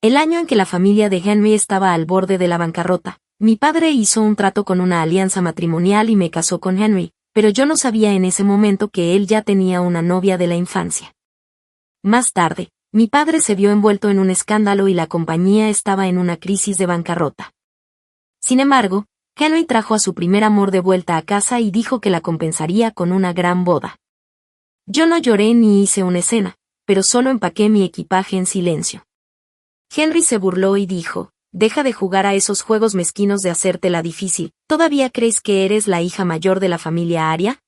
El año en que la familia de Henry estaba al borde de la bancarrota, mi padre hizo un trato con una alianza matrimonial y me casó con Henry, pero yo no sabía en ese momento que él ya tenía una novia de la infancia. Más tarde, mi padre se vio envuelto en un escándalo y la compañía estaba en una crisis de bancarrota. Sin embargo, Henry trajo a su primer amor de vuelta a casa y dijo que la compensaría con una gran boda. Yo no lloré ni hice una escena, pero solo empaqué mi equipaje en silencio. Henry se burló y dijo: «Deja de jugar a esos juegos mezquinos de hacértela difícil. ¿Todavía crees que eres la hija mayor de la familia Aria?».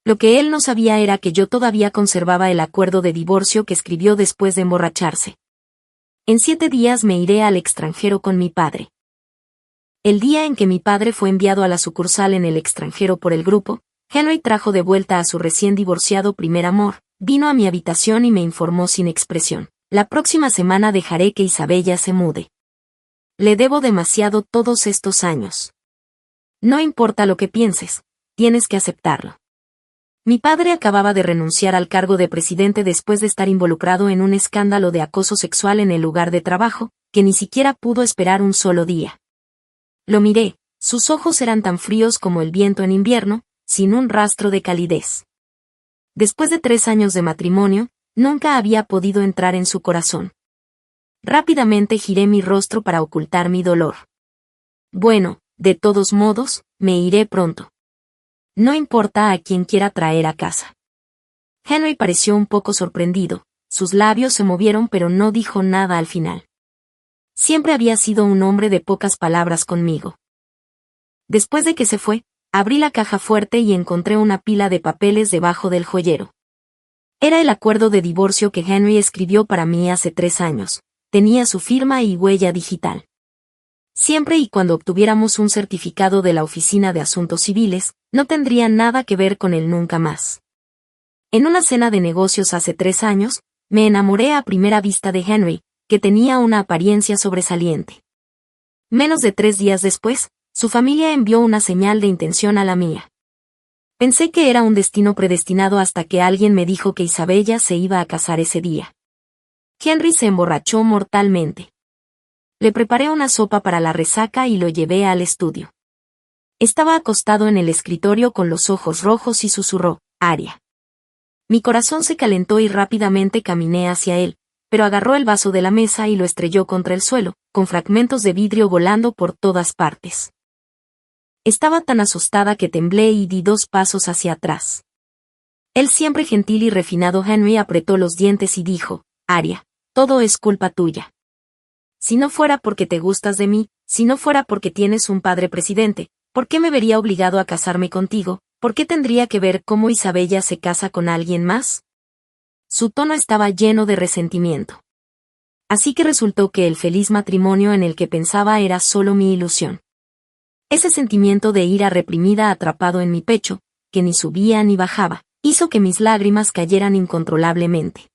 Lo que él no sabía era que yo todavía conservaba el acuerdo de divorcio que escribió después de emborracharse. En 7 días me iré al extranjero con mi padre. El día en que mi padre fue enviado a la sucursal en el extranjero por el grupo, Henry trajo de vuelta a su recién divorciado primer amor, vino a mi habitación y me informó sin expresión: «La próxima semana dejaré que Isabella se mude. Le debo demasiado todos estos años. No importa lo que pienses, tienes que aceptarlo». Mi padre acababa de renunciar al cargo de presidente después de estar involucrado en un escándalo de acoso sexual en el lugar de trabajo, que ni siquiera pudo esperar un solo día. Lo miré, sus ojos eran tan fríos como el viento en invierno, sin un rastro de calidez. Después de 3 años de matrimonio, nunca había podido entrar en su corazón. Rápidamente giré mi rostro para ocultar mi dolor. «Bueno, de todos modos, me iré pronto. No importa a quién quiera traer a casa». Henry pareció un poco sorprendido, sus labios se movieron pero no dijo nada al final. Siempre había sido un hombre de pocas palabras conmigo. Después de que se fue, abrí la caja fuerte y encontré una pila de papeles debajo del joyero. Era el acuerdo de divorcio que Henry escribió para mí hace 3 años, tenía su firma y huella digital. Siempre y cuando obtuviéramos un certificado de la Oficina de Asuntos Civiles, no tendría nada que ver con él nunca más. En una cena de negocios hace 3 años, me enamoré a primera vista de Henry, que tenía una apariencia sobresaliente. Menos de 3 días después, su familia envió una señal de intención a la mía. Pensé que era un destino predestinado hasta que alguien me dijo que Isabella se iba a casar ese día. Henry se emborrachó mortalmente. Le preparé una sopa para la resaca y lo llevé al estudio. Estaba acostado en el escritorio con los ojos rojos y susurró: «Aria». Mi corazón se calentó y rápidamente caminé hacia él, pero agarró el vaso de la mesa y lo estrelló contra el suelo, con fragmentos de vidrio volando por todas partes. Estaba tan asustada que temblé y di 2 pasos hacia atrás. El siempre gentil y refinado Henry apretó los dientes y dijo: «Aria, todo es culpa tuya. Si no fuera porque te gustas de mí, si no fuera porque tienes un padre presidente, ¿por qué me vería obligado a casarme contigo? ¿Por qué tendría que ver cómo Isabella se casa con alguien más?». Su tono estaba lleno de resentimiento. Así que resultó que el feliz matrimonio en el que pensaba era solo mi ilusión. Ese sentimiento de ira reprimida atrapado en mi pecho, que ni subía ni bajaba, hizo que mis lágrimas cayeran incontrolablemente.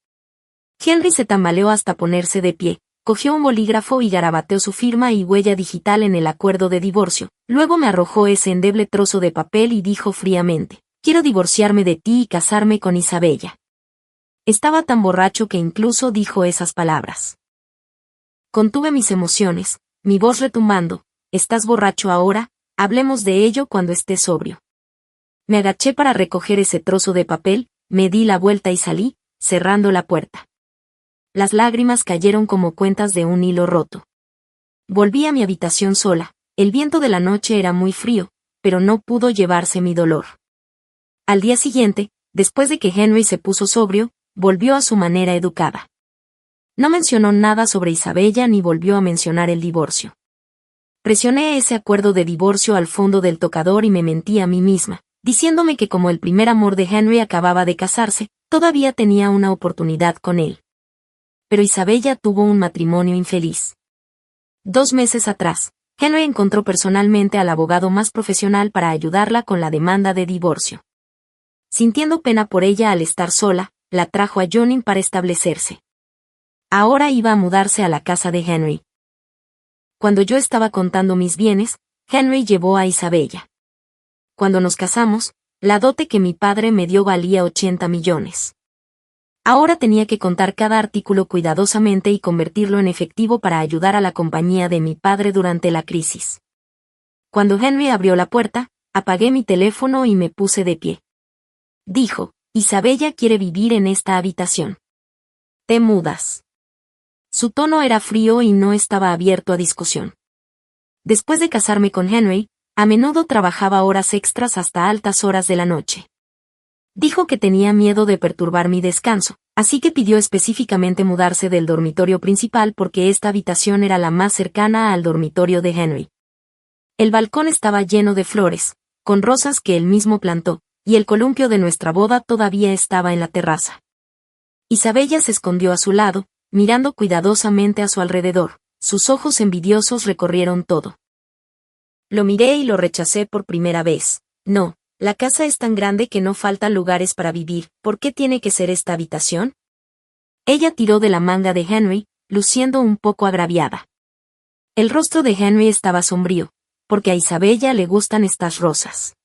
Henry se tambaleó hasta ponerse de pie, cogió un bolígrafo y garabateó su firma y huella digital en el acuerdo de divorcio. Luego me arrojó ese endeble trozo de papel y dijo fríamente: «Quiero divorciarme de ti y casarme con Isabella». Estaba tan borracho que incluso dijo esas palabras. Contuve mis emociones, mi voz retumbando: «¿Estás borracho ahora? Hablemos de ello cuando estés sobrio». Me agaché para recoger ese trozo de papel, me di la vuelta y salí, cerrando la puerta. Las lágrimas cayeron como cuentas de un hilo roto. Volví a mi habitación sola, el viento de la noche era muy frío, pero no pudo llevarse mi dolor. Al día siguiente, después de que Henry se puso sobrio, volvió a su manera educada. No mencionó nada sobre Isabella ni volvió a mencionar el divorcio. Presioné ese acuerdo de divorcio al fondo del tocador y me mentí a mí misma, diciéndome que como el primer amor de Henry acababa de casarse, todavía tenía una oportunidad con él. Pero Isabella tuvo un matrimonio infeliz. 2 meses atrás, Henry encontró personalmente al abogado más profesional para ayudarla con la demanda de divorcio. Sintiendo pena por ella al estar sola, la trajo a Jonin para establecerse. Ahora iba a mudarse a la casa de Henry. Cuando yo estaba contando mis bienes, Henry llevó a Isabella. Cuando nos casamos, la dote que mi padre me dio valía 80 millones. Ahora tenía que contar cada artículo cuidadosamente y convertirlo en efectivo para ayudar a la compañía de mi padre durante la crisis. Cuando Henry abrió la puerta, apagué mi teléfono y me puse de pie. Dijo, Isabella quiere vivir en esta habitación. ¿Te mudas? Su tono era frío y no estaba abierto a discusión. Después de casarme con Henry, a menudo trabajaba horas extras hasta altas horas de la noche. Dijo que tenía miedo de perturbar mi descanso, así que pidió específicamente mudarse del dormitorio principal porque esta habitación era la más cercana al dormitorio de Henry. El balcón estaba lleno de flores, con rosas que él mismo plantó, y el columpio de nuestra boda todavía estaba en la terraza. Isabella se escondió a su lado, mirando cuidadosamente a su alrededor. Sus ojos envidiosos recorrieron todo. Lo miré y lo rechacé por primera vez. No, la casa es tan grande que no faltan lugares para vivir. ¿Por qué tiene que ser esta habitación? Ella tiró de la manga de Henry, luciendo un poco agraviada. El rostro de Henry estaba sombrío, porque a Isabella le gustan estas rosas.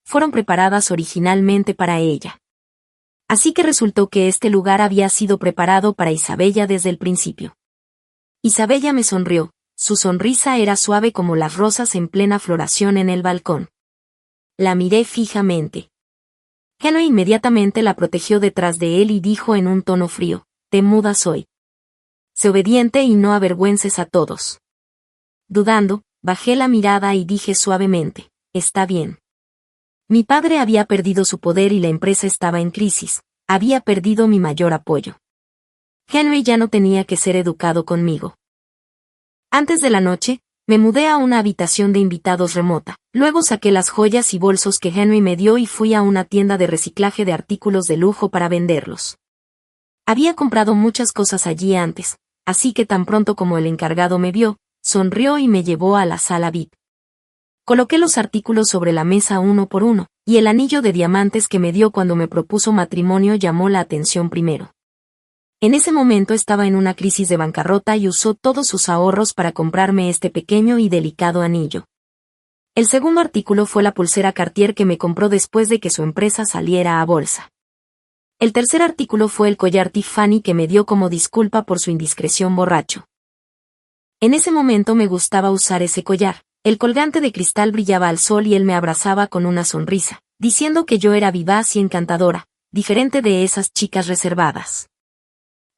Fueron preparadas originalmente para ella. Así que resultó que este lugar había sido preparado para Isabella desde el principio. Isabella me sonrió, su sonrisa era suave como las rosas en plena floración en el balcón. La miré fijamente. Henry inmediatamente la protegió detrás de él y dijo en un tono frío, «Te mudas hoy. Sé obediente y no avergüences a todos». Dudando, bajé la mirada y dije suavemente, «Está bien». Mi padre había perdido su poder y la empresa estaba en crisis, había perdido mi mayor apoyo. Henry ya no tenía que ser educado conmigo. Antes de la noche, me mudé a una habitación de invitados remota. Luego saqué las joyas y bolsos que Henry me dio y fui a una tienda de reciclaje de artículos de lujo para venderlos. Había comprado muchas cosas allí antes, así que tan pronto como el encargado me vio, sonrió y me llevó a la sala VIP. Coloqué los artículos sobre la mesa uno por uno, y el anillo de diamantes que me dio cuando me propuso matrimonio llamó la atención primero. En ese momento estaba en una crisis de bancarrota y usó todos sus ahorros para comprarme este pequeño y delicado anillo. El segundo artículo fue la pulsera Cartier que me compró después de que su empresa saliera a bolsa. El tercer artículo fue el collar Tiffany que me dio como disculpa por su indiscreción borracho. En ese momento me gustaba usar ese collar. El colgante de cristal brillaba al sol y él me abrazaba con una sonrisa, diciendo que yo era vivaz y encantadora, diferente de esas chicas reservadas.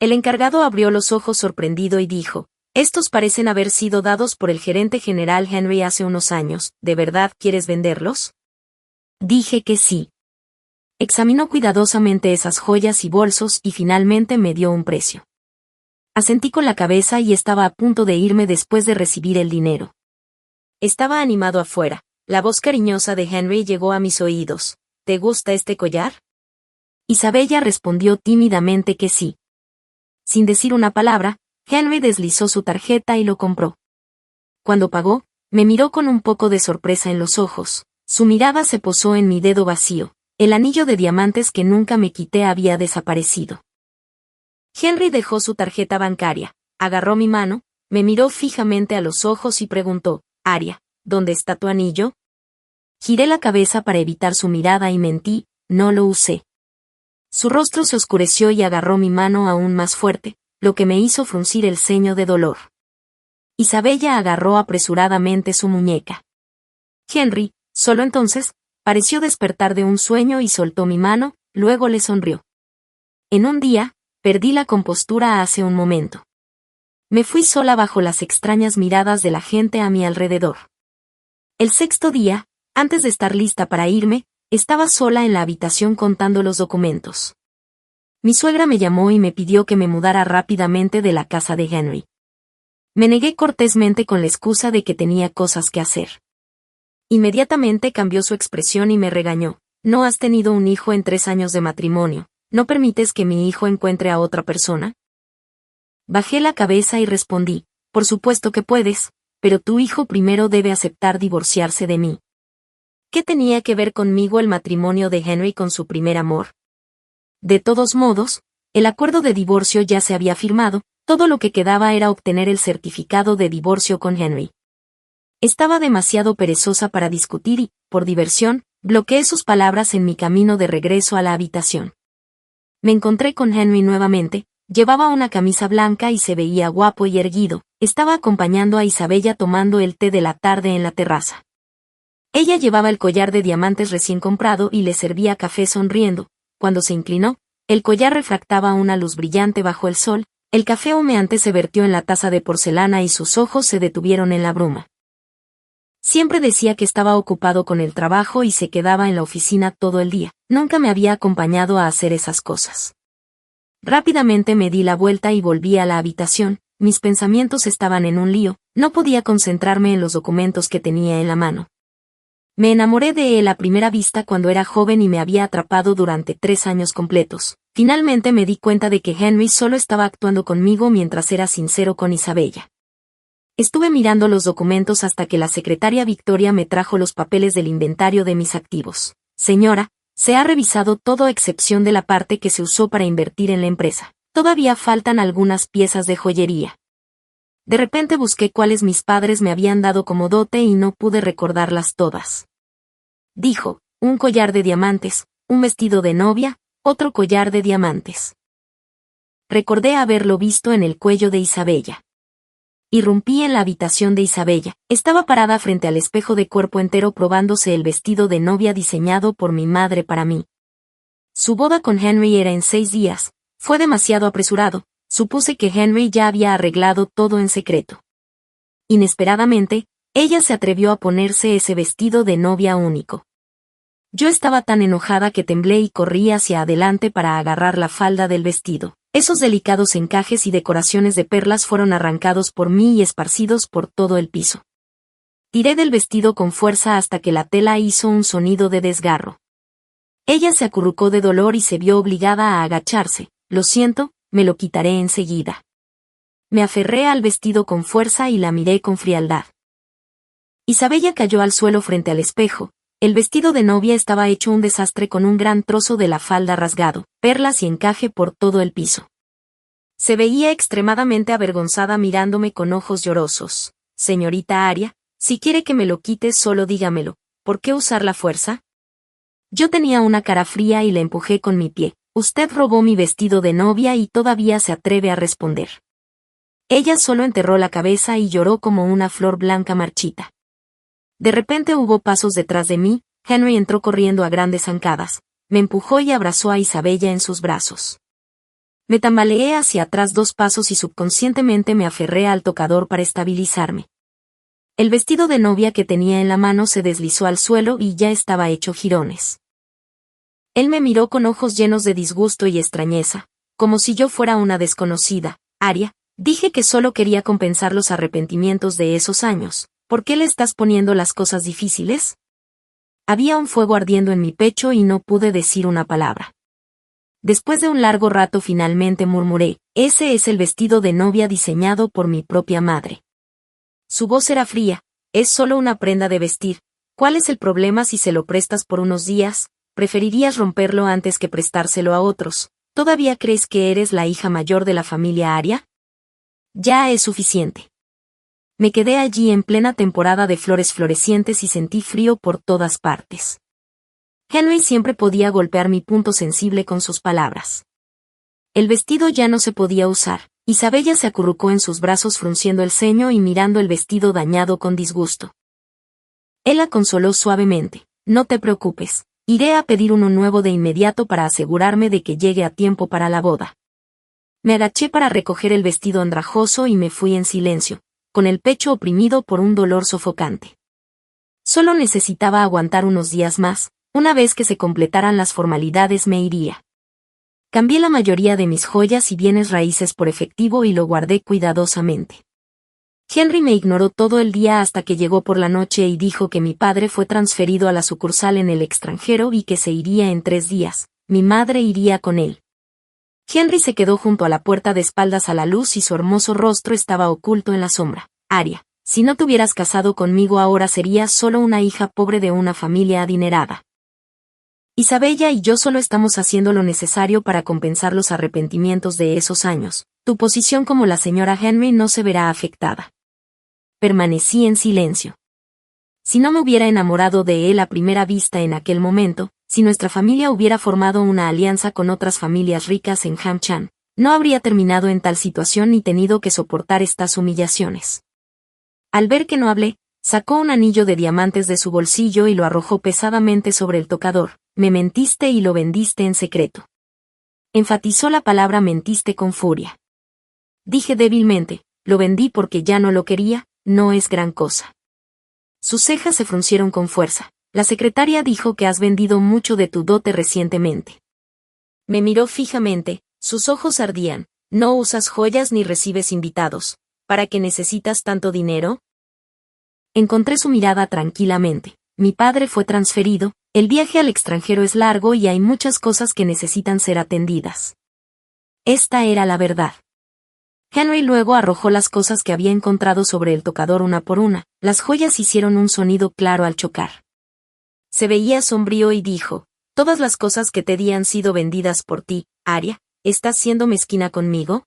El encargado abrió los ojos sorprendido y dijo, «Estos parecen haber sido dados por el gerente general Henry hace unos años, ¿de verdad quieres venderlos?» Dije que sí. Examinó cuidadosamente esas joyas y bolsos y finalmente me dio un precio. Asentí con la cabeza y estaba a punto de irme después de recibir el dinero. Estaba animado afuera. La voz cariñosa de Henry llegó a mis oídos. «¿Te gusta este collar?» Isabella respondió tímidamente que sí. Sin decir una palabra, Henry deslizó su tarjeta y lo compró. Cuando pagó, me miró con un poco de sorpresa en los ojos. Su mirada se posó en mi dedo vacío. El anillo de diamantes que nunca me quité había desaparecido. Henry dejó su tarjeta bancaria, agarró mi mano, me miró fijamente a los ojos y preguntó, «Aria, ¿dónde está tu anillo?» Giré la cabeza para evitar su mirada y mentí, no lo usé. Su rostro se oscureció y agarró mi mano aún más fuerte, lo que me hizo fruncir el ceño de dolor. Isabella agarró apresuradamente su muñeca. Henry, solo entonces, pareció despertar de un sueño y soltó mi mano, luego le sonrió. En un día, perdí la compostura hace un momento. Me fui sola bajo las extrañas miradas de la gente a mi alrededor. El sexto día, antes de estar lista para irme, estaba sola en la habitación contando los documentos. Mi suegra me llamó y me pidió que me mudara rápidamente de la casa de Henry. Me negué cortésmente con la excusa de que tenía cosas que hacer. Inmediatamente cambió su expresión y me regañó. «¿No has tenido un hijo en 3 años de matrimonio? ¿No permites que mi hijo encuentre a otra persona?» Bajé la cabeza y respondí, «Por supuesto que puedes, pero tu hijo primero debe aceptar divorciarse de mí». ¿Qué tenía que ver conmigo el matrimonio de Henry con su primer amor? De todos modos, el acuerdo de divorcio ya se había firmado, todo lo que quedaba era obtener el certificado de divorcio con Henry. Estaba demasiado perezosa para discutir y, por diversión, bloqueé sus palabras en mi camino de regreso a la habitación. Me encontré con Henry nuevamente. Llevaba una camisa blanca y se veía guapo y erguido. Estaba acompañando a Isabella tomando el té de la tarde en la terraza. Ella llevaba el collar de diamantes recién comprado y le servía café sonriendo. Cuando se inclinó, el collar refractaba una luz brillante bajo el sol, el café humeante se vertió en la taza de porcelana y sus ojos se detuvieron en la bruma. Siempre decía que estaba ocupado con el trabajo y se quedaba en la oficina todo el día. Nunca me había acompañado a hacer esas cosas. Rápidamente me di la vuelta y volví a la habitación. Mis pensamientos estaban en un lío, no podía concentrarme en los documentos que tenía en la mano. Me enamoré de él a primera vista cuando era joven y me había atrapado durante 3 años completos. Finalmente me di cuenta de que Henry solo estaba actuando conmigo mientras era sincero con Isabella. Estuve mirando los documentos hasta que la secretaria Victoria me trajo los papeles del inventario de mis activos. Señora, se ha revisado todo a excepción de la parte que se usó para invertir en la empresa. Todavía faltan algunas piezas de joyería. De repente busqué cuáles mis padres me habían dado como dote y no pude recordarlas todas. Dijo, un collar de diamantes, un vestido de novia, otro collar de diamantes. Recordé haberlo visto en el cuello de Isabella. Irrumpí en la habitación de Isabella. Estaba parada frente al espejo de cuerpo entero probándose el vestido de novia diseñado por mi madre para mí. Su boda con Henry era en 6 días. Fue demasiado apresurado. Supuse que Henry ya había arreglado todo en secreto. Inesperadamente, ella se atrevió a ponerse ese vestido de novia único. Yo estaba tan enojada que temblé y corrí hacia adelante para agarrar la falda del vestido. Esos delicados encajes y decoraciones de perlas fueron arrancados por mí y esparcidos por todo el piso. Tiré del vestido con fuerza hasta que la tela hizo un sonido de desgarro. Ella se acurrucó de dolor y se vio obligada a agacharse. Lo siento, me lo quitaré enseguida. Me aferré al vestido con fuerza y la miré con frialdad. Isabella cayó al suelo frente al espejo. El vestido de novia estaba hecho un desastre con un gran trozo de la falda rasgado, perlas y encaje por todo el piso. Se veía extremadamente avergonzada mirándome con ojos llorosos. Señorita Aria, si quiere que me lo quite solo dígamelo, ¿por qué usar la fuerza? Yo tenía una cara fría y la empujé con mi pie. Usted robó mi vestido de novia y todavía se atreve a responder. Ella solo enterró la cabeza y lloró como una flor blanca marchita. De repente hubo pasos detrás de mí. Henry entró corriendo a grandes zancadas, me empujó y abrazó a Isabella en sus brazos. Me tambaleé hacia atrás 2 pasos y subconscientemente me aferré al tocador para estabilizarme. El vestido de novia que tenía en la mano se deslizó al suelo y ya estaba hecho jirones. Él me miró con ojos llenos de disgusto y extrañeza, como si yo fuera una desconocida. Aria, dije que solo quería compensar los arrepentimientos de esos años. ¿Por qué le estás poniendo las cosas difíciles? Había un fuego ardiendo en mi pecho y no pude decir una palabra. Después de un largo rato finalmente murmuré, ese es el vestido de novia diseñado por mi propia madre. Su voz era fría, es solo una prenda de vestir. ¿Cuál es el problema si se lo prestas por unos días? Preferirías romperlo antes que prestárselo a otros. ¿Todavía crees que eres la hija mayor de la familia Aria? Ya es suficiente. Me quedé allí en plena temporada de flores florecientes y sentí frío por todas partes. Henry siempre podía golpear mi punto sensible con sus palabras. El vestido ya no se podía usar. Isabella se acurrucó en sus brazos frunciendo el ceño y mirando el vestido dañado con disgusto. Él la consoló suavemente. No te preocupes, iré a pedir uno nuevo de inmediato para asegurarme de que llegue a tiempo para la boda. Me agaché para recoger el vestido andrajoso y me fui en silencio, con el pecho oprimido por un dolor sofocante. Solo necesitaba aguantar unos días más. Una vez que se completaran las formalidades me iría. Cambié la mayoría de mis joyas y bienes raíces por efectivo y lo guardé cuidadosamente. Henry me ignoró todo el día hasta que llegó por la noche y dijo que mi padre fue transferido a la sucursal en el extranjero y que se iría en 3 días. Mi madre iría con él. Henry se quedó junto a la puerta de espaldas a la luz y su hermoso rostro estaba oculto en la sombra. Aria, si no te hubieras casado conmigo ahora serías solo una hija pobre de una familia adinerada. Isabella y yo solo estamos haciendo lo necesario para compensar los arrepentimientos de esos años. Tu posición como la señora Henry no se verá afectada. Permanecí en silencio. Si no me hubiera enamorado de él a primera vista en aquel momento, si nuestra familia hubiera formado una alianza con otras familias ricas en Hamchan, no habría terminado en tal situación ni tenido que soportar estas humillaciones. Al ver que no hablé, sacó un anillo de diamantes de su bolsillo y lo arrojó pesadamente sobre el tocador. Me mentiste y lo vendiste en secreto. Enfatizó la palabra mentiste con furia. Dije débilmente, lo vendí porque ya no lo quería, no es gran cosa. Sus cejas se fruncieron con fuerza. La secretaria dijo que has vendido mucho de tu dote recientemente. Me miró fijamente, sus ojos ardían. No usas joyas ni recibes invitados. ¿Para qué necesitas tanto dinero? Encontré su mirada tranquilamente. Mi padre fue transferido, el viaje al extranjero es largo y hay muchas cosas que necesitan ser atendidas. Esta era la verdad. Henry luego arrojó las cosas que había encontrado sobre el tocador una por una. Las joyas hicieron un sonido claro al chocar. Se veía sombrío y dijo, todas las cosas que te di han sido vendidas por ti, Arya, ¿estás siendo mezquina conmigo?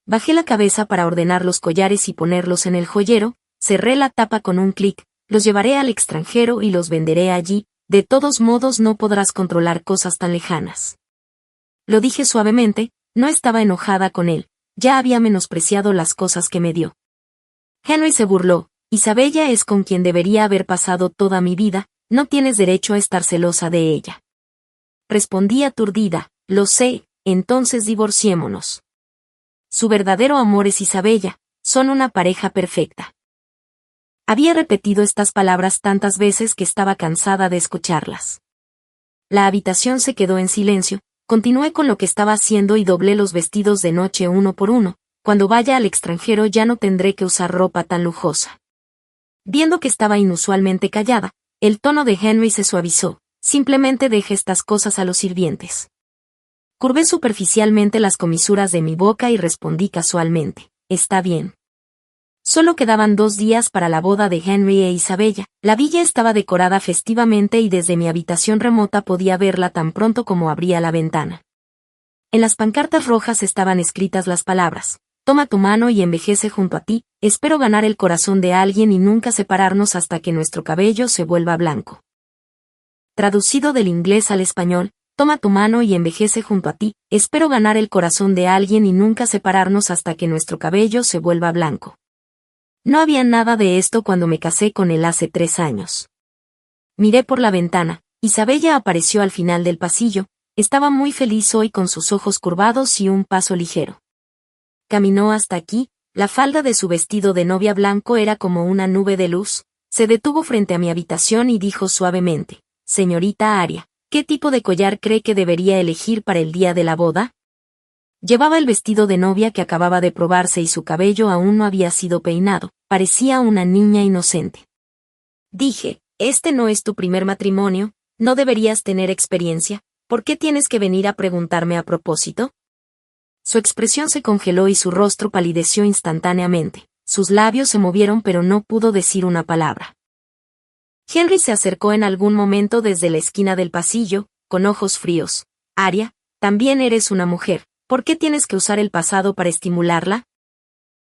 Bajé la cabeza para ordenar los collares y ponerlos en el joyero, cerré la tapa con un clic, los llevaré al extranjero y los venderé allí, de todos modos no podrás controlar cosas tan lejanas. Lo dije suavemente, no estaba enojada con él, ya había menospreciado las cosas que me dio. Henry se burló, Isabella es con quien debería haber pasado toda mi vida, no tienes derecho a estar celosa de ella. Respondí aturdida, lo sé, entonces divorciémonos. Su verdadero amor es Isabella, son una pareja perfecta. Había repetido estas palabras tantas veces que estaba cansada de escucharlas. La habitación se quedó en silencio, continué con lo que estaba haciendo y doblé los vestidos de noche uno por uno, cuando vaya al extranjero ya no tendré que usar ropa tan lujosa. Viendo que estaba inusualmente callada, el tono de Henry se suavizó, simplemente deje estas cosas a los sirvientes. Curvé superficialmente las comisuras de mi boca y respondí casualmente, está bien. Solo quedaban 2 días para la boda de Henry e Isabella, la villa estaba decorada festivamente y desde mi habitación remota podía verla tan pronto como abría la ventana. En las pancartas rojas estaban escritas las palabras, toma tu mano y envejece junto a ti, espero ganar el corazón de alguien y nunca separarnos hasta que nuestro cabello se vuelva blanco. Traducido del inglés al español, toma tu mano y envejece junto a ti, espero ganar el corazón de alguien y nunca separarnos hasta que nuestro cabello se vuelva blanco. No había nada de esto cuando me casé con él hace 3 años. Miré por la ventana, Isabella apareció al final del pasillo, estaba muy feliz hoy con sus ojos curvados y un paso ligero. Caminó hasta aquí, la falda de su vestido de novia blanco era como una nube de luz, se detuvo frente a mi habitación y dijo suavemente, señorita Arya, ¿qué tipo de collar cree que debería elegir para el día de la boda? Llevaba el vestido de novia que acababa de probarse y su cabello aún no había sido peinado, parecía una niña inocente. Dije, este no es tu primer matrimonio, no deberías tener experiencia, ¿por qué tienes que venir a preguntarme a propósito? Su expresión se congeló y su rostro palideció instantáneamente, sus labios se movieron pero no pudo decir una palabra. Henry se acercó en algún momento desde la esquina del pasillo, con ojos fríos. Arya, también eres una mujer. ¿Por qué tienes que usar el pasado para estimularla?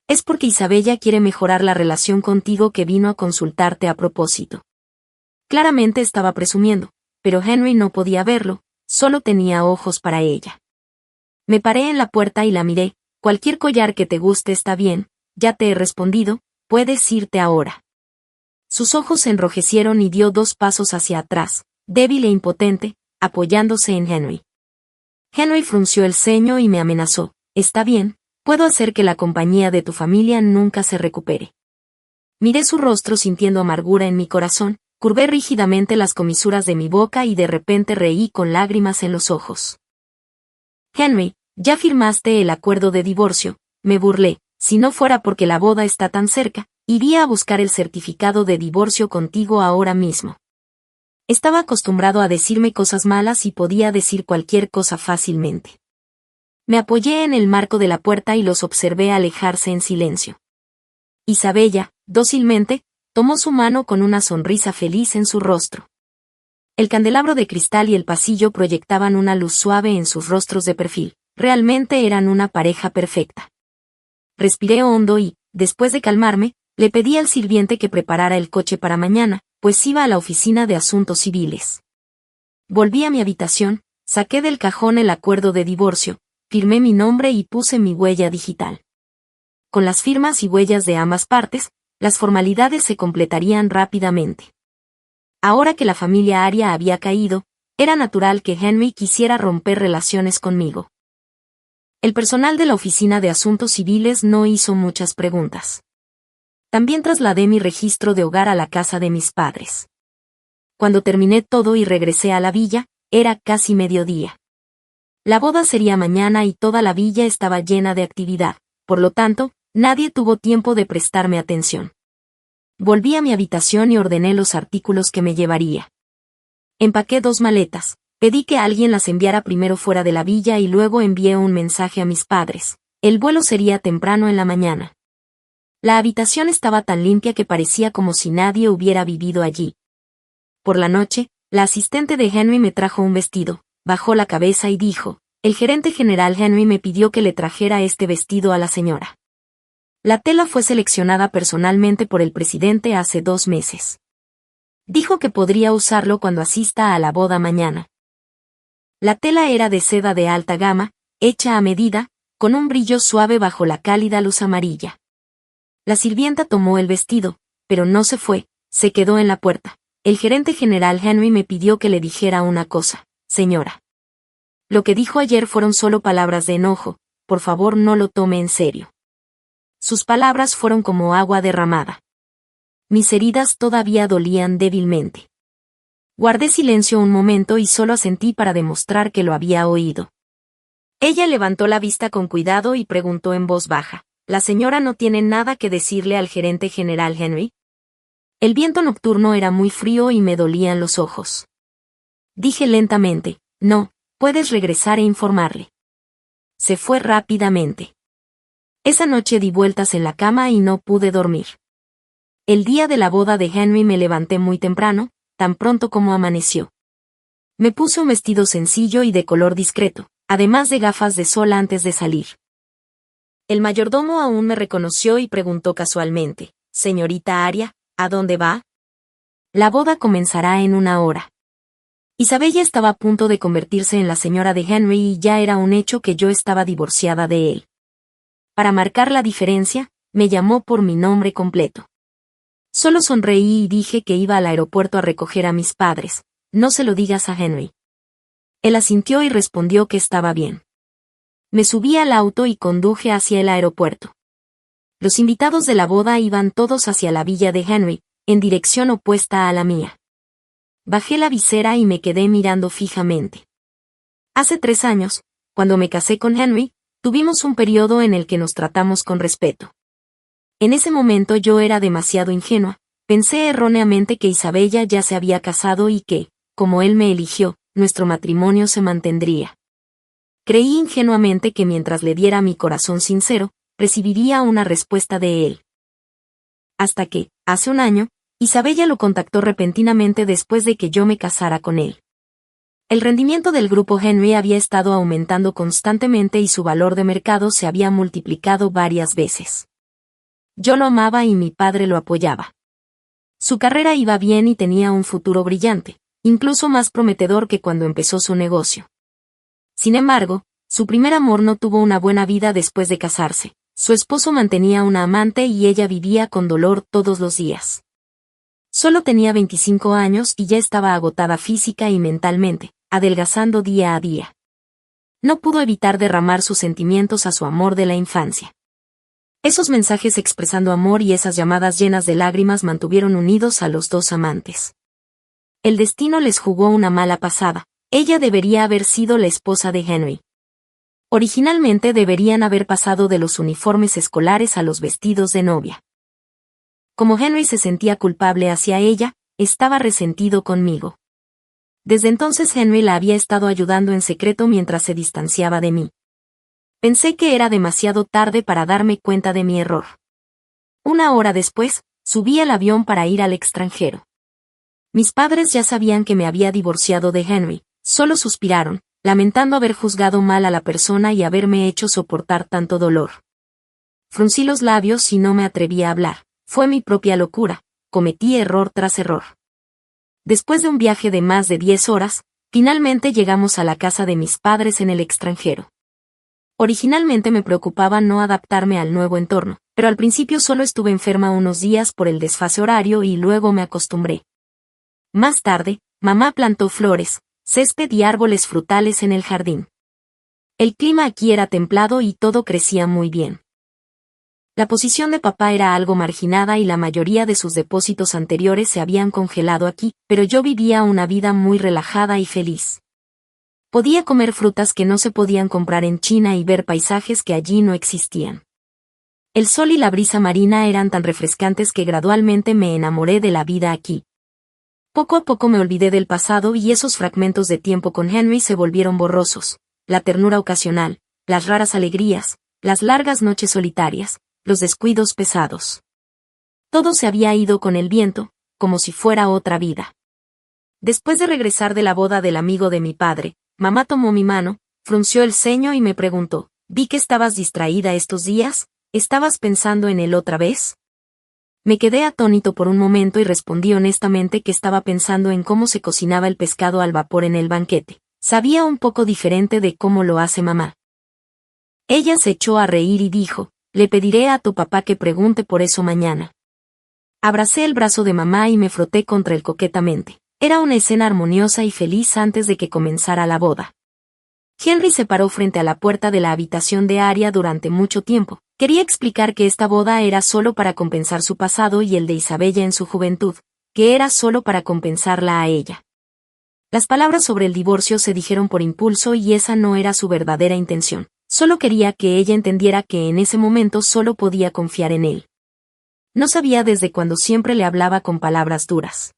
Es porque Isabella quiere mejorar la relación contigo que vino a consultarte a propósito. Claramente estaba presumiendo, pero Henry no podía verlo, solo tenía ojos para ella. Me paré en la puerta y la miré, cualquier collar que te guste está bien, ya te he respondido, puedes irte ahora. Sus ojos se enrojecieron y dio 2 pasos hacia atrás, débil e impotente, apoyándose en Henry. Henry frunció el ceño y me amenazó, está bien, puedo hacer que la compañía de tu familia nunca se recupere. Miré su rostro sintiendo amargura en mi corazón, curvé rígidamente las comisuras de mi boca y de repente reí con lágrimas en los ojos. Henry, ya firmaste el acuerdo de divorcio, me burlé, si no fuera porque la boda está tan cerca, iría a buscar el certificado de divorcio contigo ahora mismo. Estaba acostumbrado a decirme cosas malas y podía decir cualquier cosa fácilmente. Me apoyé en el marco de la puerta y los observé alejarse en silencio. Isabella, dócilmente, tomó su mano con una sonrisa feliz en su rostro. El candelabro de cristal y el pasillo proyectaban una luz suave en sus rostros de perfil, realmente eran una pareja perfecta. Respiré hondo y, después de calmarme, le pedí al sirviente que preparara el coche para mañana, pues iba a la oficina de asuntos civiles. Volví a mi habitación, saqué del cajón el acuerdo de divorcio, firmé mi nombre y puse mi huella digital. Con las firmas y huellas de ambas partes, las formalidades se completarían rápidamente. Ahora que la familia Aria había caído, era natural que Henry quisiera romper relaciones conmigo. El personal de la Oficina de Asuntos Civiles no hizo muchas preguntas. También trasladé mi registro de hogar a la casa de mis padres. Cuando terminé todo y regresé a la villa, era casi mediodía. La boda sería mañana y toda la villa estaba llena de actividad, por lo tanto, nadie tuvo tiempo de prestarme atención. Volví a mi habitación y ordené los artículos que me llevaría. Empaqué 2 maletas, pedí que alguien las enviara primero fuera de la villa y luego envié un mensaje a mis padres. El vuelo sería temprano en la mañana. La habitación estaba tan limpia que parecía como si nadie hubiera vivido allí. Por la noche, la asistente de Henry me trajo un vestido, bajó la cabeza y dijo, el gerente general Henry me pidió que le trajera este vestido a la señora. La tela fue seleccionada personalmente por el presidente hace 2 meses. Dijo que podría usarlo cuando asista a la boda mañana. La tela era de seda de alta gama, hecha a medida, con un brillo suave bajo la cálida luz amarilla. La sirvienta tomó el vestido, pero no se fue, se quedó en la puerta. El gerente general Henry me pidió que le dijera una cosa, señora. Lo que dijo ayer fueron solo palabras de enojo, por favor no lo tome en serio. Sus palabras fueron como agua derramada. Mis heridas todavía dolían débilmente. Guardé silencio un momento y solo asentí para demostrar que lo había oído. Ella levantó la vista con cuidado y preguntó en voz baja, ¿la señora no tiene nada que decirle al gerente general Henry? El viento nocturno era muy frío y me dolían los ojos. Dije lentamente, no, puedes regresar e informarle. Se fue rápidamente. Esa noche di vueltas en la cama y no pude dormir. El día de la boda de Henry me levanté muy temprano, tan pronto como amaneció. Me puse un vestido sencillo y de color discreto, además de gafas de sol antes de salir. El mayordomo aún me reconoció y preguntó casualmente, «Señorita Aria, ¿a dónde va?» La boda comenzará en 1 hora. Isabella estaba a punto de convertirse en la señora de Henry y ya era un hecho que yo estaba divorciada de él. Para marcar la diferencia, me llamó por mi nombre completo. Solo sonreí y dije que iba al aeropuerto a recoger a mis padres. No se lo digas a Henry. Él asintió y respondió que estaba bien. Me subí al auto y conduje hacia el aeropuerto. Los invitados de la boda iban todos hacia la villa de Henry, en dirección opuesta a la mía. Bajé la visera y me quedé mirando fijamente. Hace 3 años, cuando me casé con Henry, tuvimos un periodo en el que nos tratamos con respeto. En ese momento yo era demasiado ingenua, pensé erróneamente que Isabella ya se había casado y que, como él me eligió, nuestro matrimonio se mantendría. Creí ingenuamente que mientras le diera mi corazón sincero, recibiría una respuesta de él. Hasta que, hace 1 año, Isabella lo contactó repentinamente después de que yo me casara con él. El rendimiento del grupo Henry había estado aumentando constantemente y su valor de mercado se había multiplicado varias veces. Yo lo amaba y mi padre lo apoyaba. Su carrera iba bien y tenía un futuro brillante, incluso más prometedor que cuando empezó su negocio. Sin embargo, su primer amor no tuvo una buena vida después de casarse. Su esposo mantenía una amante y ella vivía con dolor todos los días. Solo tenía 25 años y ya estaba agotada física y mentalmente, adelgazando día a día. No pudo evitar derramar sus sentimientos a su amor de la infancia. Esos mensajes expresando amor y esas llamadas llenas de lágrimas mantuvieron unidos a los 2 amantes. El destino les jugó una mala pasada. Ella debería haber sido la esposa de Henry. Originalmente deberían haber pasado de los uniformes escolares a los vestidos de novia. Como Henry se sentía culpable hacia ella, estaba resentido conmigo. Desde entonces Henry la había estado ayudando en secreto mientras se distanciaba de mí. Pensé que era demasiado tarde para darme cuenta de mi error. 1 hora después, subí al avión para ir al extranjero. Mis padres ya sabían que me había divorciado de Henry, solo suspiraron, lamentando haber juzgado mal a la persona y haberme hecho soportar tanto dolor. Fruncí los labios y no me atreví a hablar. Fue mi propia locura, cometí error tras error. Después de un viaje de más de 10 horas, Finalmente llegamos a la casa de mis padres en el extranjero. Originalmente me preocupaba no adaptarme al nuevo entorno, pero al principio solo estuve enferma unos días por el desfase horario y luego me acostumbré. Más tarde, mamá plantó flores, césped y árboles frutales en el jardín. El clima aquí era templado y todo crecía muy bien. La posición de papá era algo marginada y la mayoría de sus depósitos anteriores se habían congelado aquí, pero yo vivía una vida muy relajada y feliz. Podía comer frutas que no se podían comprar en China y ver paisajes que allí no existían. El sol y la brisa marina eran tan refrescantes que gradualmente me enamoré de la vida aquí. Poco a poco me olvidé del pasado y esos fragmentos de tiempo con Henry se volvieron borrosos, la ternura ocasional, las raras alegrías, las largas noches solitarias, los descuidos pesados. Todo se había ido con el viento, como si fuera otra vida. Después de regresar de la boda del amigo de mi padre, mamá tomó mi mano, frunció el ceño y me preguntó, «Vi que estabas distraída estos días, ¿estabas pensando en él otra vez?» Me quedé atónito por un momento y respondí honestamente que estaba pensando en cómo se cocinaba el pescado al vapor en el banquete. Sabía un poco diferente de cómo lo hace mamá. Ella se echó a reír y dijo, «Le pediré a tu papá que pregunte por eso mañana». Abracé el brazo de mamá y me froté contra él coquetamente. Era una escena armoniosa y feliz antes de que comenzara la boda. Henry se paró frente a la puerta de la habitación de Aria durante mucho tiempo. Quería explicar que esta boda era solo para compensar su pasado y el de Isabella en su juventud, que era solo para compensarla a ella. Las palabras sobre el divorcio se dijeron por impulso y esa no era su verdadera intención. Solo quería que ella entendiera que en ese momento solo podía confiar en él. No sabía desde cuándo siempre le hablaba con palabras duras.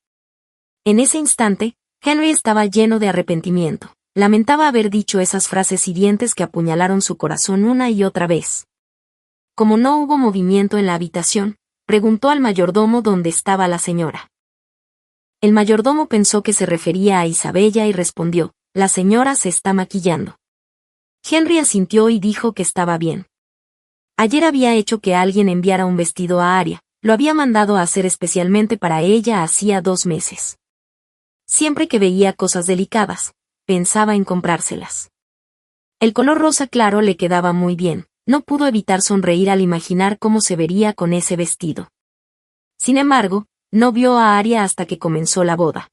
En ese instante, Henry estaba lleno de arrepentimiento. Lamentaba haber dicho esas frases hirientes que apuñalaron su corazón una y otra vez. Como no hubo movimiento en la habitación, preguntó al mayordomo dónde estaba la señora. El mayordomo pensó que se refería a Isabella y respondió, «La señora se está maquillando». Henry asintió y dijo que estaba bien. Ayer había hecho que alguien enviara un vestido a Aria, lo había mandado a hacer especialmente para ella hacía 2 meses. Siempre que veía cosas delicadas, pensaba en comprárselas. El color rosa claro le quedaba muy bien, no pudo evitar sonreír al imaginar cómo se vería con ese vestido. Sin embargo, no vio a Aria hasta que comenzó la boda.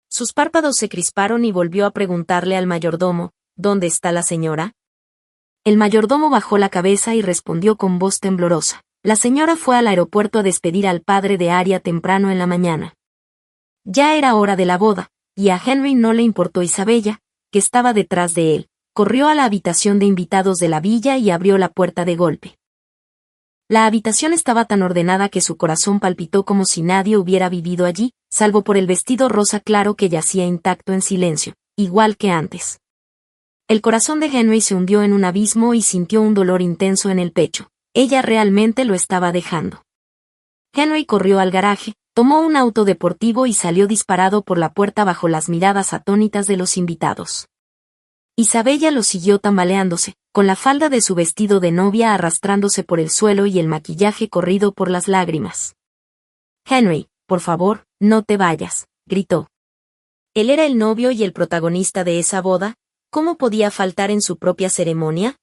Sus párpados se crisparon y volvió a preguntarle al mayordomo, «¿Dónde está la señora?» El mayordomo bajó la cabeza y respondió con voz temblorosa, «La señora fue al aeropuerto a despedir al padre de Aria temprano en la mañana». Ya era hora de la boda, y a Henry no le importó Isabella, que estaba detrás de él. Corrió a la habitación de invitados de la villa y abrió la puerta de golpe. La habitación estaba tan ordenada que su corazón palpitó como si nadie hubiera vivido allí, salvo por el vestido rosa claro que yacía intacto en silencio, igual que antes. El corazón de Henry se hundió en un abismo y sintió un dolor intenso en el pecho. Ella realmente lo estaba dejando. Henry corrió al garaje, tomó un auto deportivo y salió disparado por la puerta bajo las miradas atónitas de los invitados. Isabella lo siguió tambaleándose, con la falda de su vestido de novia arrastrándose por el suelo y el maquillaje corrido por las lágrimas. «Henry, por favor, no te vayas», gritó. Él era el novio y el protagonista de esa boda, ¿cómo podía faltar en su propia ceremonia?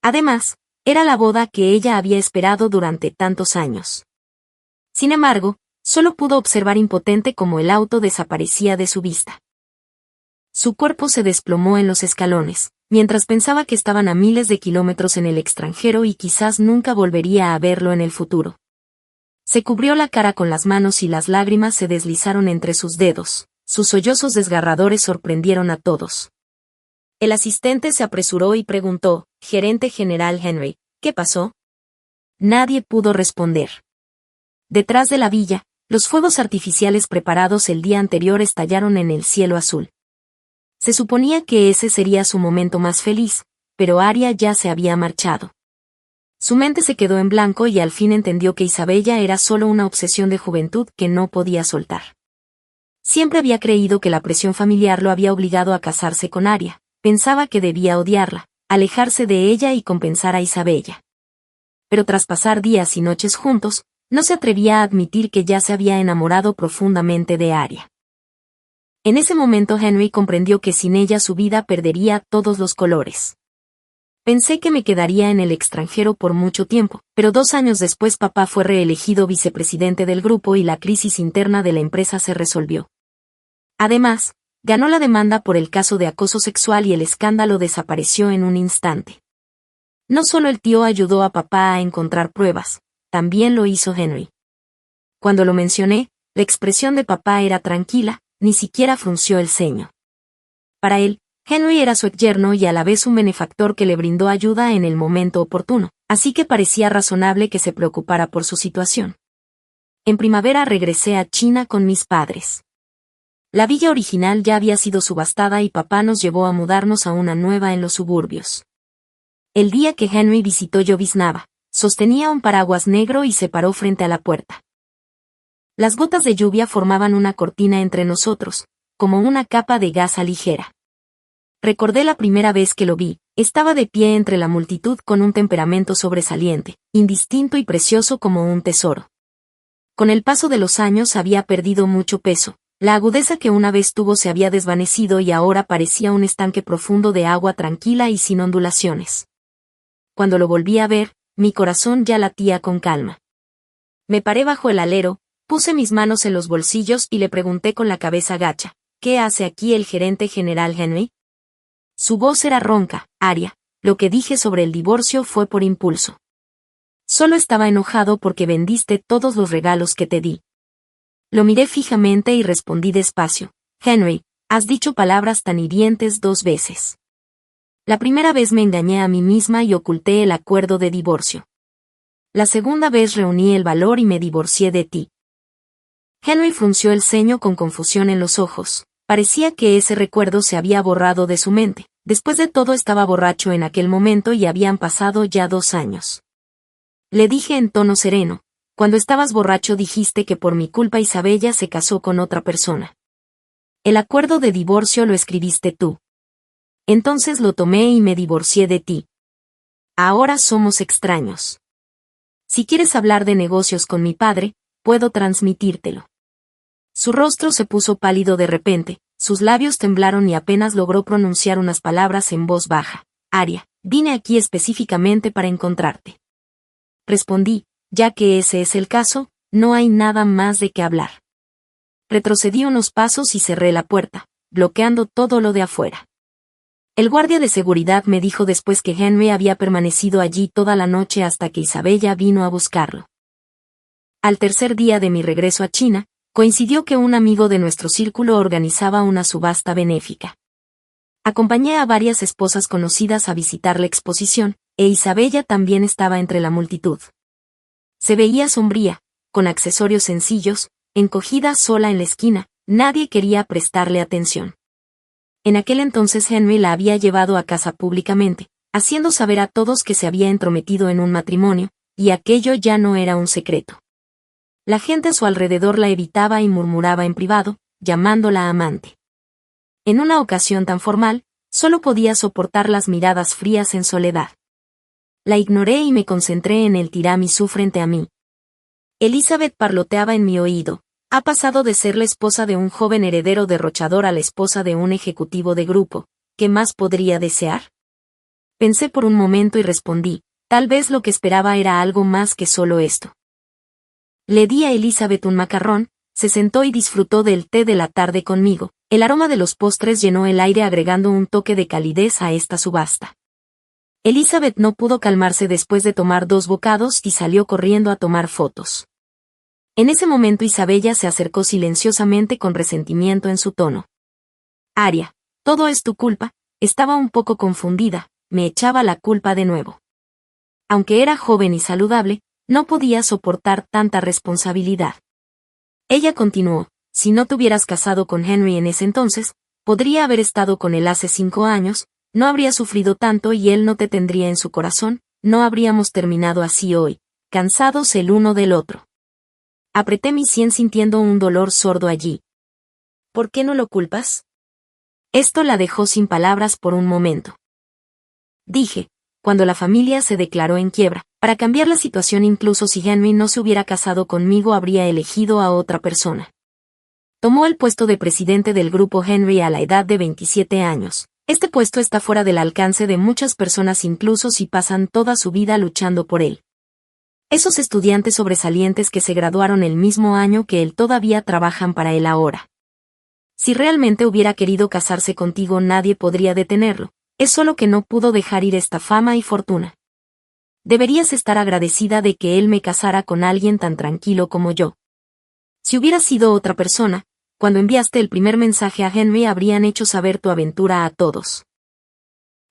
Además, era la boda que ella había esperado durante tantos años. Sin embargo, solo pudo observar impotente cómo el auto desaparecía de su vista. Su cuerpo se desplomó en los escalones, mientras pensaba que estaban a miles de kilómetros en el extranjero y quizás nunca volvería a verlo en el futuro. Se cubrió la cara con las manos y las lágrimas se deslizaron entre sus dedos. Sus sollozos desgarradores sorprendieron a todos. El asistente se apresuró y preguntó, «Gerente general Henry, ¿qué pasó?» Nadie pudo responder. Detrás de la villa, los fuegos artificiales preparados el día anterior estallaron en el cielo azul. Se suponía que ese sería su momento más feliz, pero Aria ya se había marchado. Su mente se quedó en blanco y al fin entendió que Isabella era solo una obsesión de juventud que no podía soltar. Siempre había creído que la presión familiar lo había obligado a casarse con Aria. Pensaba que debía odiarla, alejarse de ella y compensar a Isabella. Pero tras pasar días y noches juntos, no se atrevía a admitir que ya se había enamorado profundamente de Aria. En ese momento Henry comprendió que sin ella su vida perdería todos los colores. Pensé que me quedaría en el extranjero por mucho tiempo, pero 2 años después papá fue reelegido vicepresidente del grupo y la crisis interna de la empresa se resolvió. Además, ganó la demanda por el caso de acoso sexual y el escándalo desapareció en un instante. No solo el tío ayudó a papá a encontrar pruebas, también lo hizo Henry. Cuando lo mencioné, la expresión de papá era tranquila, ni siquiera frunció el ceño. Para él, Henry era su exyerno y a la vez un benefactor que le brindó ayuda en el momento oportuno, así que parecía razonable que se preocupara por su situación. En primavera regresé a China con mis padres. La villa original ya había sido subastada y papá nos llevó a mudarnos a una nueva en los suburbios. El día que Henry visitó lloviznaba, sostenía un paraguas negro y se paró frente a la puerta. Las gotas de lluvia formaban una cortina entre nosotros, como una capa de gasa ligera. Recordé la primera vez que lo vi, estaba de pie entre la multitud con un temperamento sobresaliente, indistinto y precioso como un tesoro. Con el paso de los años había perdido mucho peso, la agudeza que una vez tuvo se había desvanecido y ahora parecía un estanque profundo de agua tranquila y sin ondulaciones. Cuando lo volví a ver, mi corazón ya latía con calma. Me paré bajo el alero, puse mis manos en los bolsillos y le pregunté con la cabeza gacha, ¿qué hace aquí el gerente general Henry? Su voz era ronca, aria, lo que dije sobre el divorcio fue por impulso. Solo estaba enojado porque vendiste todos los regalos que te di. Lo miré fijamente y respondí despacio, Henry, has dicho palabras tan hirientes 2 veces. La primera vez me engañé a mí misma y oculté el acuerdo de divorcio. La segunda vez reuní el valor y me divorcié de ti. Henry frunció el ceño con confusión en los ojos. Parecía que ese recuerdo se había borrado de su mente. Después de todo estaba borracho en aquel momento y habían pasado ya 2 años. Le dije en tono sereno, cuando estabas borracho dijiste que por mi culpa Isabella se casó con otra persona. El acuerdo de divorcio lo escribiste tú. Entonces lo tomé y me divorcié de ti. Ahora somos extraños. Si quieres hablar de negocios con mi padre, puedo transmitírtelo. Su rostro se puso pálido de repente, sus labios temblaron y apenas logró pronunciar unas palabras en voz baja. Aria, vine aquí específicamente para encontrarte. Respondí, ya que ese es el caso, no hay nada más de qué hablar. Retrocedí unos pasos y cerré la puerta, bloqueando todo lo de afuera. El guardia de seguridad me dijo después que Henry había permanecido allí toda la noche hasta que Isabella vino a buscarlo. Al tercer día de mi regreso a China, coincidió que un amigo de nuestro círculo organizaba una subasta benéfica. Acompañé a varias esposas conocidas a visitar la exposición, e Isabella también estaba entre la multitud. Se veía sombría, con accesorios sencillos, encogida sola en la esquina, nadie quería prestarle atención. En aquel entonces Henry la había llevado a casa públicamente, haciendo saber a todos que se había entrometido en un matrimonio, y aquello ya no era un secreto. La gente a su alrededor la evitaba y murmuraba en privado, llamándola amante. En una ocasión tan formal, solo podía soportar las miradas frías en soledad. La ignoré y me concentré en el tiramisú frente a mí. Elizabeth parloteaba en mi oído, ha pasado de ser la esposa de un joven heredero derrochador a la esposa de un ejecutivo de grupo, ¿qué más podría desear? Pensé por un momento y respondí, tal vez lo que esperaba era algo más que solo esto. Le di a Elizabeth un macarrón, se sentó y disfrutó del té de la tarde conmigo. El aroma de los postres llenó el aire agregando un toque de calidez a esta subasta. Elizabeth no pudo calmarse después de tomar 2 bocados y salió corriendo a tomar fotos. En ese momento Isabella se acercó silenciosamente con resentimiento en su tono. Aria, todo es tu culpa, estaba un poco confundida, me echaba la culpa de nuevo. Aunque era joven y saludable, no podía soportar tanta responsabilidad. Ella continuó, si no te hubieras casado con Henry en ese entonces, podría haber estado con él hace 5 años, no habría sufrido tanto y él no te tendría en su corazón, no habríamos terminado así hoy, cansados el uno del otro. Apreté mi sien sintiendo un dolor sordo allí. ¿Por qué no lo culpas? Esto la dejó sin palabras por un momento. Dije, cuando la familia se declaró en quiebra, para cambiar la situación incluso si Henry no se hubiera casado conmigo habría elegido a otra persona. Tomó el puesto de presidente del grupo Henry a la edad de 27 años. Este puesto está fuera del alcance de muchas personas incluso si pasan toda su vida luchando por él. Esos estudiantes sobresalientes que se graduaron el mismo año que él todavía trabajan para él ahora. Si realmente hubiera querido casarse contigo nadie podría detenerlo, es solo que no pudo dejar ir esta fama y fortuna. Deberías estar agradecida de que él me casara con alguien tan tranquilo como yo. Si hubiera sido otra persona, cuando enviaste el primer mensaje a Henry habrían hecho saber tu aventura a todos.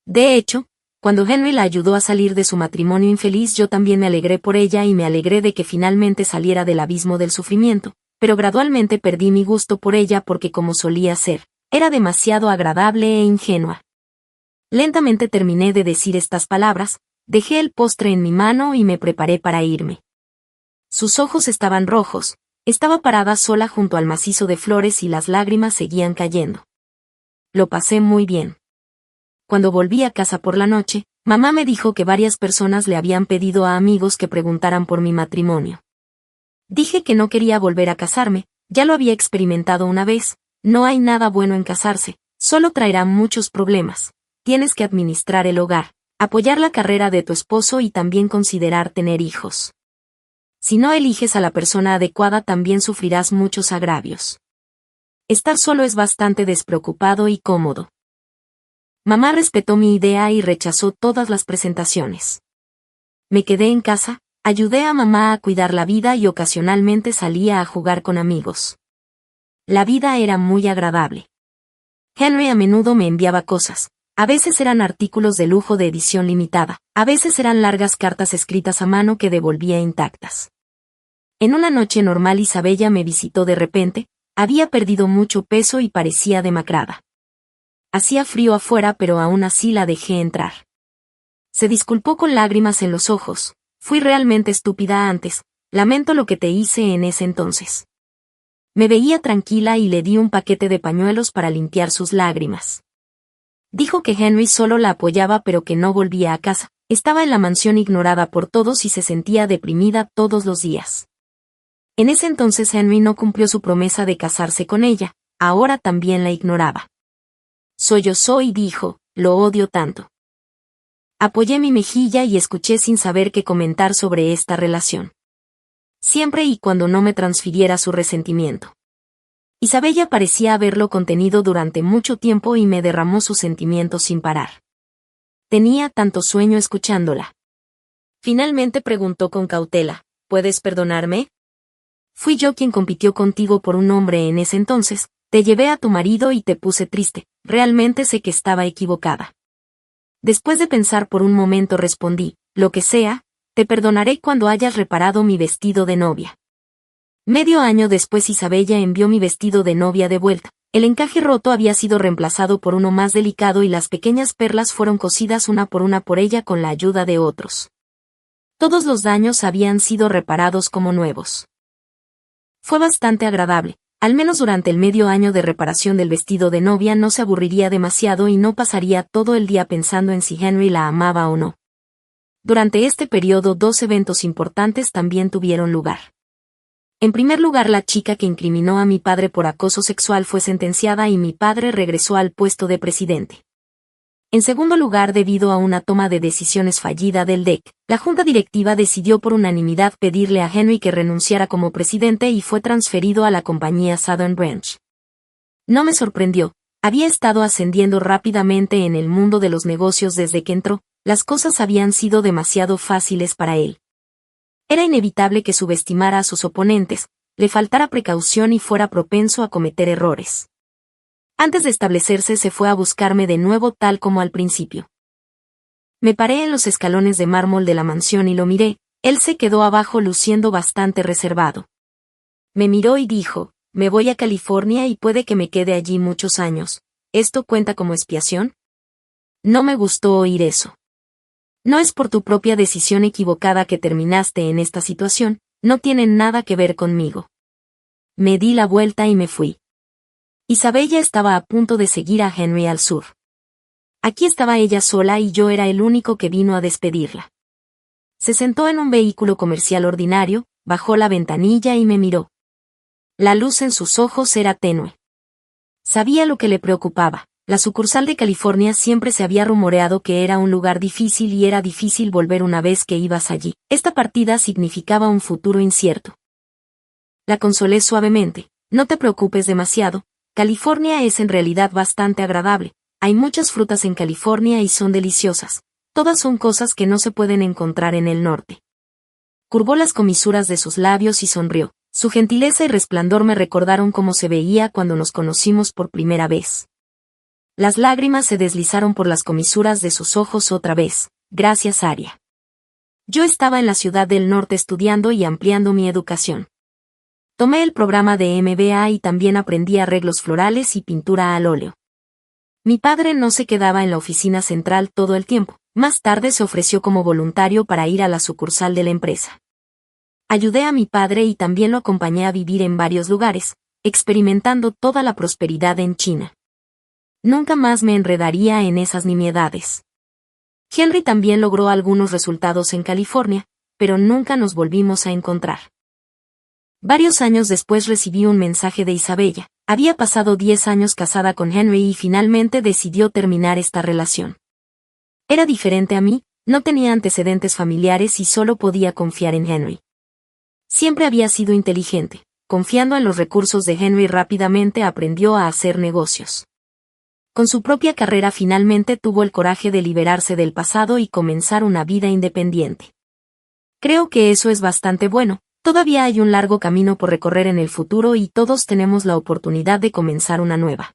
De hecho, cuando Henry la ayudó a salir de su matrimonio infeliz yo también me alegré por ella y me alegré de que finalmente saliera del abismo del sufrimiento, pero gradualmente perdí mi gusto por ella porque como solía ser, era demasiado agradable e ingenua. Lentamente terminé de decir estas palabras, dejé el postre en mi mano y me preparé para irme. Sus ojos estaban rojos, estaba parada sola junto al macizo de flores y las lágrimas seguían cayendo. Lo pasé muy bien. Cuando volví a casa por la noche, mamá me dijo que varias personas le habían pedido a amigos que preguntaran por mi matrimonio. Dije que no quería volver a casarme, ya lo había experimentado una vez, no hay nada bueno en casarse, solo traerá muchos problemas. Tienes que administrar el hogar, apoyar la carrera de tu esposo y también considerar tener hijos. Si no eliges a la persona adecuada también sufrirás muchos agravios. Estar solo es bastante despreocupado y cómodo. Mamá respetó mi idea y rechazó todas las presentaciones. Me quedé en casa, ayudé a mamá a cuidar la vida y ocasionalmente salía a jugar con amigos. La vida era muy agradable. Henry a menudo me enviaba cosas. A veces eran artículos de lujo de edición limitada, a veces eran largas cartas escritas a mano que devolvía intactas. En una noche normal Isabella me visitó de repente, había perdido mucho peso y parecía demacrada. Hacía frío afuera pero aún así la dejé entrar. Se disculpó con lágrimas en los ojos, fui realmente estúpida antes, lamento lo que te hice en ese entonces. Me veía tranquila y le di un paquete de pañuelos para limpiar sus lágrimas. Dijo que Henry solo la apoyaba pero que no volvía a casa, estaba en la mansión ignorada por todos y se sentía deprimida todos los días. En ese entonces Henry no cumplió su promesa de casarse con ella, ahora también la ignoraba. Sollozó y dijo, lo odio tanto. Apoyé mi mejilla y escuché sin saber qué comentar sobre esta relación. Siempre y cuando no me transfiriera su resentimiento. Isabella parecía haberlo contenido durante mucho tiempo y me derramó sus sentimientos sin parar. Tenía tanto sueño escuchándola. Finalmente preguntó con cautela, ¿puedes perdonarme? Fui yo quien compitió contigo por un hombre en ese entonces, te llevé a tu marido y te puse triste, realmente sé que estaba equivocada. Después de pensar por un momento respondí, lo que sea, te perdonaré cuando hayas reparado mi vestido de novia. Medio año después Isabella envió mi vestido de novia de vuelta. El encaje roto había sido reemplazado por uno más delicado y las pequeñas perlas fueron cosidas una por ella con la ayuda de otros. Todos los daños habían sido reparados como nuevos. Fue bastante agradable, al menos durante el medio año de reparación del vestido de novia no se aburriría demasiado y no pasaría todo el día pensando en si Henry la amaba o no. Durante este periodo 2 eventos importantes también tuvieron lugar. En primer lugar, la chica que incriminó a mi padre por acoso sexual fue sentenciada y mi padre regresó al puesto de presidente. En segundo lugar, debido a una toma de decisiones fallida del DEC, la junta directiva decidió por unanimidad pedirle a Henry que renunciara como presidente y fue transferido a la compañía Southern Branch. No me sorprendió, había estado ascendiendo rápidamente en el mundo de los negocios desde que entró, las cosas habían sido demasiado fáciles para él. Era inevitable que subestimara a sus oponentes, le faltara precaución y fuera propenso a cometer errores. Antes de establecerse se fue a buscarme de nuevo tal como al principio. Me paré en los escalones de mármol de la mansión y lo miré, él se quedó abajo luciendo bastante reservado. Me miró y dijo, me voy a California y puede que me quede allí muchos años, ¿esto cuenta como expiación? No me gustó oír eso. No es por tu propia decisión equivocada que terminaste en esta situación, no tiene nada que ver conmigo. Me di la vuelta y me fui. Isabella estaba a punto de seguir a Henry al sur. Aquí estaba ella sola y yo era el único que vino a despedirla. Se sentó en un vehículo comercial ordinario, bajó la ventanilla y me miró. La luz en sus ojos era tenue. Sabía lo que le preocupaba. La sucursal de California siempre se había rumoreado que era un lugar difícil y era difícil volver una vez que ibas allí. Esta partida significaba un futuro incierto. La consolé suavemente. No te preocupes demasiado. California es en realidad bastante agradable. Hay muchas frutas en California y son deliciosas. Todas son cosas que no se pueden encontrar en el norte. Curvó las comisuras de sus labios y sonrió. Su gentileza y resplandor me recordaron cómo se veía cuando nos conocimos por primera vez. Las lágrimas se deslizaron por las comisuras de sus ojos otra vez. Gracias, Aria. Yo estaba en la ciudad del norte estudiando y ampliando mi educación. Tomé el programa de MBA y también aprendí arreglos florales y pintura al óleo. Mi padre no se quedaba en la oficina central todo el tiempo. Más tarde se ofreció como voluntario para ir a la sucursal de la empresa. Ayudé a mi padre y también lo acompañé a vivir en varios lugares, experimentando toda la prosperidad en China. Nunca más me enredaría en esas nimiedades. Henry también logró algunos resultados en California, pero nunca nos volvimos a encontrar. Varios años después recibí un mensaje de Isabella. Había pasado 10 años casada con Henry y finalmente decidió terminar esta relación. Era diferente a mí, no tenía antecedentes familiares y solo podía confiar en Henry. Siempre había sido inteligente. Confiando en los recursos de Henry rápidamente aprendió a hacer negocios. Con su propia carrera finalmente tuvo el coraje de liberarse del pasado y comenzar una vida independiente. Creo que eso es bastante bueno. Todavía hay un largo camino por recorrer en el futuro y todos tenemos la oportunidad de comenzar una nueva.